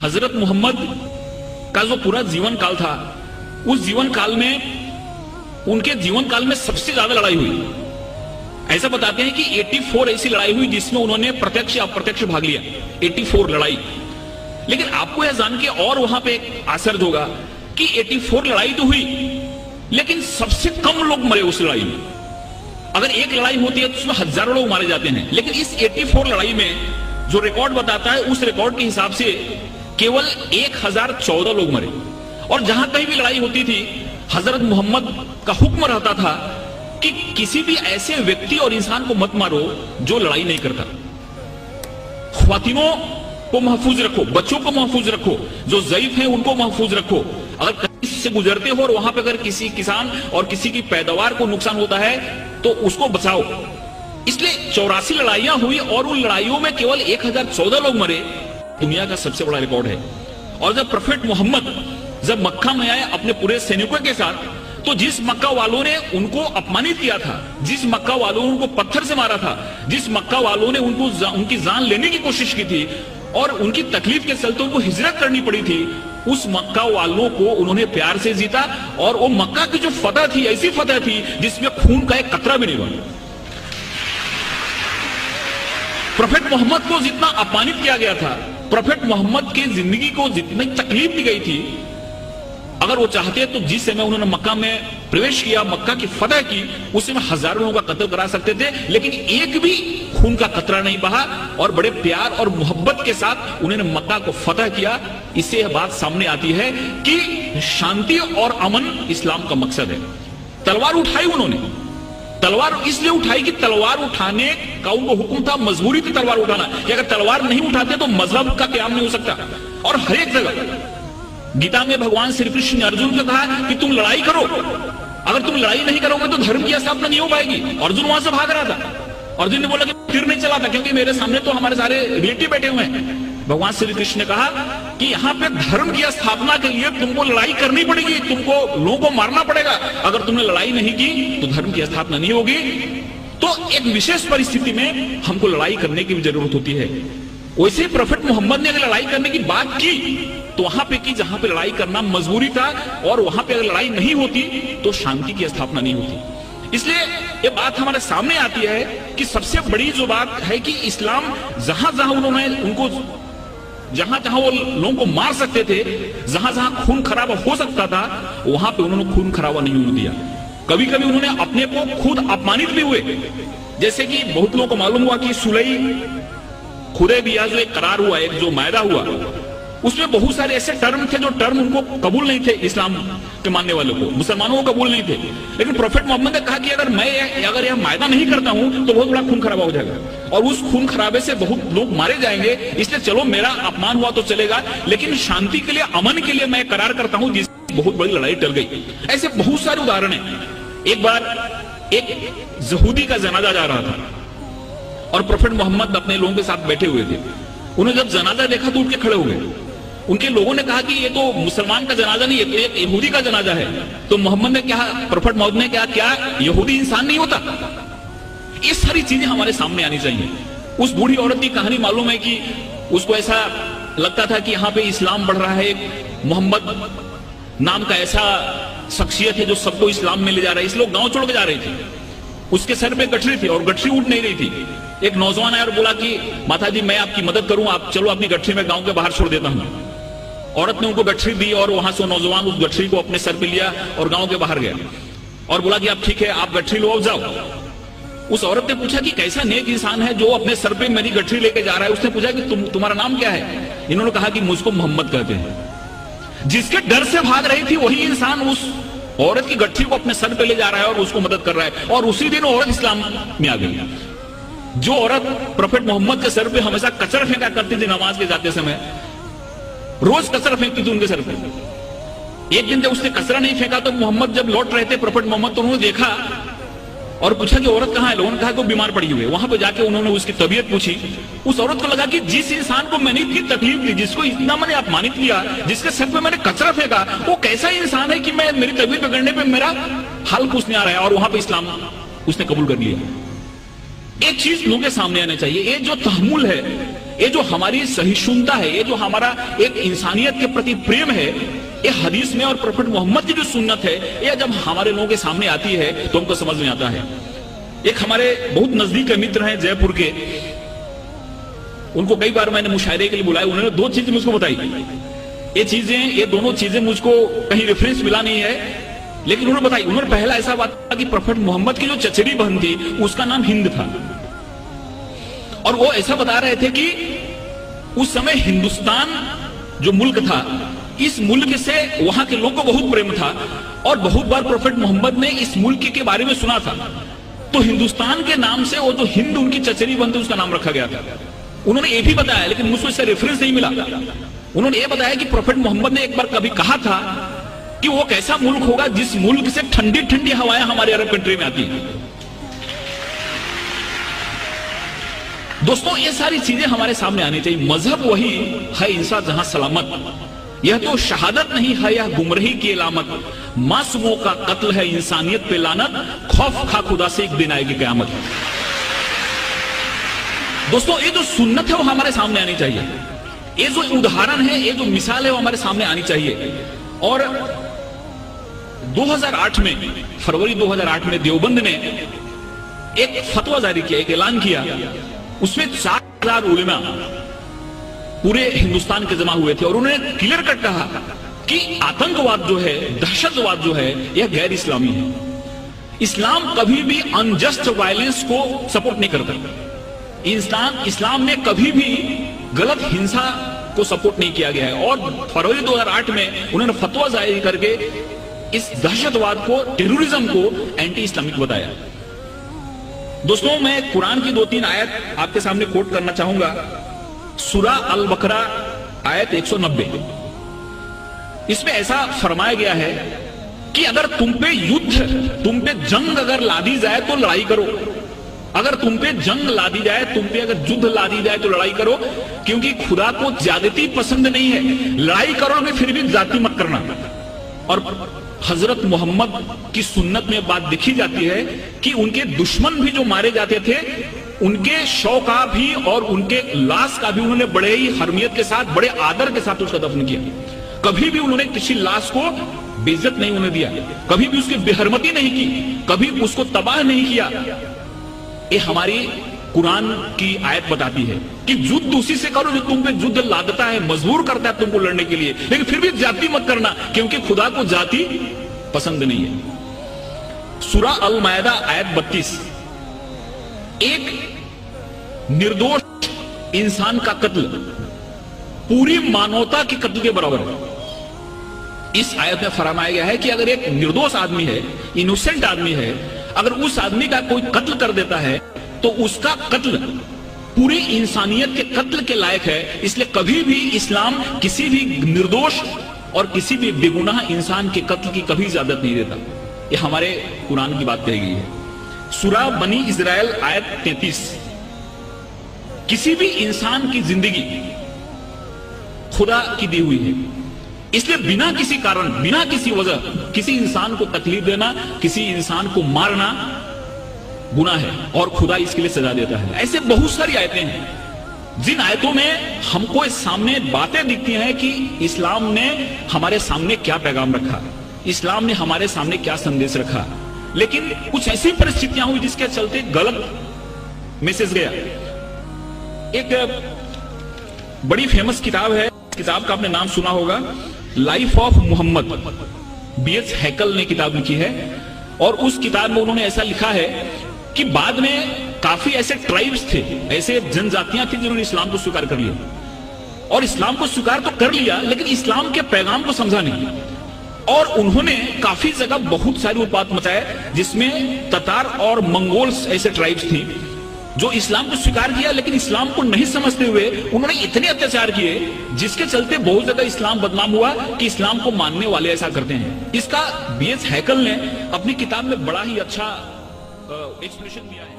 हजरत मोहम्मद का जो पूरा जीवन काल था, उस जीवन काल में उनके जीवन काल में सबसे ज्यादा लड़ाई हुई। ऐसा बताते हैं कि 84 ऐसी लड़ाई हुई जिसमें उन्होंने प्रत्यक्ष या अप्रत्यक्ष भाग लिया। 84 लड़ाई। लेकिन आपको यह जान के और वहां पे आश्चर्य होगा कि 84 लड़ाई तो हुई, लेकिन सबसे कम लोग मरे उस लड़ाई में। अगर एक लड़ाई होती है तो उसमें हजारों लोग मारे जाते हैं, लेकिन इस 84 लड़ाई में जो रिकॉर्ड बताता है, उस रिकॉर्ड के हिसाब से केवल 1014 लोग मरे। और जहां कहीं भी लड़ाई होती थी, हजरत मोहम्मद का हुक्म रहता था कि किसी भी ऐसे व्यक्ति और इंसान को मत मारो जो लड़ाई नहीं करता। ख्वातीनों को महफूज रखो, बच्चों को महफूज रखो, जो ज़ईफ हैं उनको महफूज रखो। अगर कहीं से गुजरते हो और वहां पर अगर किसी किसान और किसी की पैदावार को नुकसान होता है तो उसको बचाओ। इसलिए 84 लड़ाइयां हुई और उन लड़ाइयों में केवल 1014 लोग मरे। दुनिया का सबसे बड़ा रिकॉर्ड है। और जब प्रोफेट मोहम्मद जब मक्का में आए अपने पूरे सैनिकों के साथ, तो जिस मक्का वालों ने उनको अपमानित किया था, जिस मक्का वालों ने उनको पत्थर से मारा था, जिस मक्का वालों ने उनकी जान लेने की कोशिश की थी और उनकी तकलीफ के चलते उनको हिजरत करनी पड़ी थी, उस मक्का वालों को उन्होंने प्यार से जीता। और वो मक्का की जो फतह थी, ऐसी फतह थी जिसमें खून का एक कतरा भी नहीं बना। प्रोफेट मोहम्मद को जितना अपमानित किया गया था, प्रोफेट मोहम्मद की जिंदगी को जितनी तकलीफ दी गई थी, अगर वो चाहते तो जिस समय उन्होंने मक्का में प्रवेश किया, मक्का की फतह की, उस समय हजारों लोगों का कत्ल करा सकते थे, लेकिन एक भी खून का कतरा नहीं बहा और बड़े प्यार और मोहब्बत के साथ उन्होंने मक्का को फतह किया। इससे यह बात सामने आती है कि शांति और अमन इस्लाम का मकसद है। तलवार उठाई उन्होंने, तलवार इसलिए उठाई कि तलवार उठाने का उनको हुक्म था, मजबूरी थी तलवार उठाना, कि अगर तलवार नहीं उठाते तो मजहब का क्याम नहीं हो सकता। और हर एक जगह गीता में भगवान श्री कृष्ण ने अर्जुन को कहा कि तुम लड़ाई करो, अगर तुम लड़ाई नहीं करोगे तो धर्म की स्थापना नहीं हो पाएगी। अर्जुन वहां से भाग रहा था। अर्जुन ने बोला कि फिर नहीं चलाता, क्योंकि मेरे सामने तो हमारे सारे रिलेटिव बैठे हुए हैं। भगवान श्री कृष्ण ने कहा कि यहाँ पे धर्म की स्थापना के लिए तुमको लड़ाई करनी पड़ेगी, तुमको लोगों को मारना पड़ेगा। अगर तुमने लड़ाई नहीं की तो धर्म की स्थापना नहीं होगी। तो एक विशेष परिस्थिति में हमको लड़ाई करने की भी जरूरत होती है। वैसे प्रोफेट मोहम्मद ने अगर लड़ाई करने की बात की तो वहां पे की जहां पे लड़ाई करना मजबूरी था, और वहां पे अगर लड़ाई नहीं होती तो शांति की स्थापना नहीं होती। इसलिए ये बात हमारे सामने आती है कि सबसे बड़ी जो बात है कि इस्लाम जहां जहां उन्होंने उनको जहां जहां वो लोगों को मार सकते थे, जहां जहां खून खराबा हो सकता था, वहां पे उन्होंने खून खराबा नहीं होने दिया। कभी कभी उन्होंने अपने को खुद अपमानित भी हुए। जैसे कि बहुत लोगों को मालूम हुआ कि सुलह हुदैबिया जो एक करार हुआ, एक जो मायदा हुआ, उसमें बहुत सारे ऐसे टर्म थे जो टर्म उनको कबूल नहीं थे, इस्लाम के मानने वालों को, मुसलमानों को कबूल नहीं थे। लेकिन प्रोफेट मोहम्मद ने कहा कि अगर यह मायदा नहीं करता हूं तो बहुत बड़ा खून खराबा हो जाएगा और उस खून खराबे से बहुत लोग मारे जाएंगे। इसलिए चलो मेरा अपमान हुआ तो चलेगा, लेकिन शांति के लिए, अमन के लिए मैं करार करता हूं, जिससे बहुत बड़ी लड़ाई टल गई। ऐसे बहुत सारे उदाहरण है। एक बार एक यहूदी का जनाजा जा रहा था और प्रोफेट मोहम्मद अपने लोगों के साथ बैठे हुए थे। उन्होंने जब जनाजा देखा तो उठ के खड़े हो गए। उनके लोगों ने कहा कि ये तो मुसलमान का जनाजा नहीं है, तो एक यहूदी का जनाजा है। तो मोहम्मद ने कहा, प्रोफेट मोहम्मद ने कहा, क्या यहूदी इंसान नहीं होता? ये सारी चीजें हमारे सामने आनी चाहिए। उस बूढ़ी औरत की कहानी मालूम है कि उसको ऐसा लगता था कि यहाँ पे इस्लाम बढ़ रहा है, मोहम्मद नाम का ऐसा शख्सियत है जो सबको इस्लाम में ले जा रहा है। इस लोग गांव छोड़ के जा रहे थे। उसके सर पे गठरी थी और गठरी उठ नहीं रही थी। एक नौजवान आया और बोला कि माता जी मैं आपकी मदद करूं, आप चलो अपनी गठरी में गांव के बाहर छोड़ देता हूं। औरत ने उनको गठरी दी और वहां से नौजवान उस गठरी को अपने सर पे लिया और गांव के बाहर गया और बोला कि आप ठीक है, आप गठरी लो, अब जाओ। उस औरत ने पूछा कि कैसा नेक इंसान है जो अपने सर पे मेरी गठरी लेके जा रहा है। उसने पूछा कि तुम्हारा नाम क्या है? इन्होंने कहा कि मुझको मोहम्मद कहते हैं। जिसके डर से भाग रही थी वही इंसान उस औरत की गठरी को अपने सर पे ले जा रहा है और उसको मदद कर रहा है, और उसी दिन औरत इस्लाम में आ गई। जो औरत प्रोफेट मोहम्मद के सर पे हमेशा कचरा फेंका करती थी नमाज के जाते समय, रोज कचरा फेंकती थी उनके सर पे। एक दिन जब उसने कचरा नहीं फेंका तो मोहम्मद जब लौट रहे थे, प्रोफेट मोहम्मद, तो उन्होंने देखा और पूछा कि औरत कहाँ है? लोगों ने कहा कि बीमार पड़ी हुई है। वहां पे जाके उन्होंने उसकी तबीयत पूछी। उस औरत को लगा कि जिस इंसान को मैंने इतनी तकलीफ दी, जिसको इतना मैंने अपमानित किया, जिसके सर पे मैंने कचरा फेंका, वो कैसा इंसान है कि मैं मेरी तबीयत बिगड़ने पे मेरा हाल पूछने आ रहा है। और वहां पे इस्लाम उसने कबूल कर लिया। एक चीज लोगों के सामने आना चाहिए, ये जो तहम्मुल है, ये जो हमारी सहिष्णुता है, ये जो हमारा एक इंसानियत के प्रति प्रेम है, ये हदीस में और प्रॉफेट मोहम्मद की जो सुन्नत है, ये जब हमारे लोगों के सामने आती है तो हमको समझ में आता है। एक हमारे बहुत नजदीक के मित्र हैं जयपुर के, उनको कई बार मैंने मुशायरे के लिए बुलाया, उन्होंने दो चीजें मुझको बताई। ये दोनों चीजें मुझको कहीं रेफरेंस मिला नहीं है, लेकिन उन्होंने बताई। उन्होंने पहला ऐसा बात था कि प्रॉफेट मोहम्मद की जो चचेरी बहन थी उसका नाम हिंद था, और वो ऐसा बता रहे थे कि उस समय हिंदुस्तान जो मुल्क था, इस मुल्क से वहां के लोगों को बहुत प्रेम था, और बहुत बार प्रॉफेट मोहम्मद ने इस मुल्क के बारे में सुना था, तो हिंदुस्तान के नाम से वो जो हिंद उनकी चचेरी बहन थी उसका नाम रखा गया था। उन्होंने ये भी बताया, लेकिन मुझको इससे रेफरेंस नहीं मिला। उन्होंने ये बताया कि प्रॉफेट मोहम्मद ने एक बार कभी कहा था कि वो कैसा मुल्क होगा जिस मुल्क से ठंडी ठंडी हवाएं हमारे अरब कंट्री में आती हैं। दोस्तों, ये सारी चीजें हमारे सामने आनी चाहिए। मजहब वही है इंसान जहां सलामत, यह तो शहादत नहीं है, यह गुमराही की अलामत। मासूमों का कत्ल है इंसानियत पे लानत, खौफ खा खुदा से एक दिन आएगी कयामत। दोस्तों, ये जो सुन्नत है वो हमारे सामने आनी चाहिए, ये जो उदाहरण है, ये जो मिसाल है वो हमारे सामने आनी चाहिए। और 2008 में, फरवरी 2008 में देवबंद ने एक फतवा जारी किया, एक ऐलान किया। उसमें 4000 उलेमा पूरे हिंदुस्तान के जमा हुए थे, और उन्होंने क्लियर कट कहा कि आतंकवाद जो है, दहशतवाद जो है, यह गैर इस्लामी है। इस्लाम कभी भी अनजस्ट वायलेंस को सपोर्ट नहीं करता। इस्लाम में कभी भी गलत हिंसा को सपोर्ट नहीं किया गया है। और फरवरी 2008 में उन्होंने फतवा जारी करके इस दहशतवाद को, टेररिज्म को एंटी इस्लामिक बताया। दोस्तों, मैं कुरान की 2-3 आयत आपके सामने कोट करना चाहूंगा। सूरा अल बकरा आयत 190, इसमें ऐसा फरमाया गया है कि अगर तुम पे जंग अगर लादी जाए तो लड़ाई करो। अगर तुम पे जंग लादी जाए, तुम पे अगर युद्ध लादी जाए तो लड़ाई करो, क्योंकि खुदा को ज्यादती पसंद नहीं है। लड़ाई करोगे फिर भी जाति मत करना। और हजरत मोहम्मद की सुन्नत में बात दिखी जाती है कि उनके दुश्मन भी जो मारे जाते थे, उनके शव का भी और उनके लाश का भी उन्होंने बड़े ही हरमियत के साथ, बड़े आदर के साथ उसका दफन किया। कभी भी उन्होंने किसी लाश को बेइज्जत नहीं उन्हें दिया, कभी भी उसकी बेहरमती नहीं की, कभी उसको तबाह नहीं किया। ये हमारी कुरान की आयत बताती है कि युद्ध उसी से करो जो तुम पे युद्ध लादता है, मजबूर करता है तुमको लड़ने के लिए, लेकिन फिर भी जाति मत करना, क्योंकि खुदा को जाति पसंद नहीं है। सूरा अल मायदा आयत 32, एक निर्दोष इंसान का कत्ल पूरी मानवता के कत्ल के बराबर है। इस आयत में फरमाया गया है कि अगर एक निर्दोष आदमी है, इनोसेंट आदमी है, अगर उस आदमी का कोई कत्ल कर देता है तो उसका कत्ल पूरी इंसानियत के कत्ल के लायक है। इसलिए कभी भी इस्लाम किसी भी निर्दोष और किसी भी बेगुनाह इंसान के कत्ल की कभी इजाजत नहीं देता। ये हमारे कुरान की बात कही गई है। सूरा बनी इजराइल आयत 33, किसी भी इंसान की जिंदगी खुदा की दी हुई है, इसलिए बिना किसी कारण, बिना किसी वजह किसी इंसान को तकलीफ देना, किसी इंसान को मारना गुनाह है, और खुदा इसके लिए सजा देता है। ऐसे बहुत सारी आयतें हैं जिन आयतों में हमको इस सामने बातें दिखती हैं कि इस्लाम ने हमारे सामने क्या पैगाम रखा, इस्लाम ने हमारे सामने क्या संदेश रखा। लेकिन कुछ ऐसी परिस्थितियां हुई जिसके चलते गलत मैसेज गया। एक बड़ी फेमस किताब है, किताब का आपने नाम सुना होगा, लाइफ ऑफ मोहम्मद, BH हैकल ने किताब लिखी है। और उस किताब में उन्होंने ऐसा लिखा है कि बाद में काफी ऐसे ट्राइब्स थे, ऐसे जनजातियां थी जिन्होंने इस्लाम को स्वीकार कर लिया, और इस्लाम को स्वीकार तो कर लिया लेकिन इस्लाम के पैगाम को समझा नहीं, और उन्होंने काफी जगह बहुत सारी उत्पात मचाए, जिसमें ततार और मंगोल्स ऐसे ट्राइब्स थी जो इस्लाम को स्वीकार किया लेकिन इस्लाम को नहीं समझते हुए उन्होंने इतने अत्याचार किए जिसके चलते बहुत ज्यादा इस्लाम बदनाम हुआ कि इस्लाम को मानने वाले ऐसा करते हैं। इसका BH हैकल ने अपनी किताब में बड़ा ही अच्छा एक्सप्लेनेशन दिया है।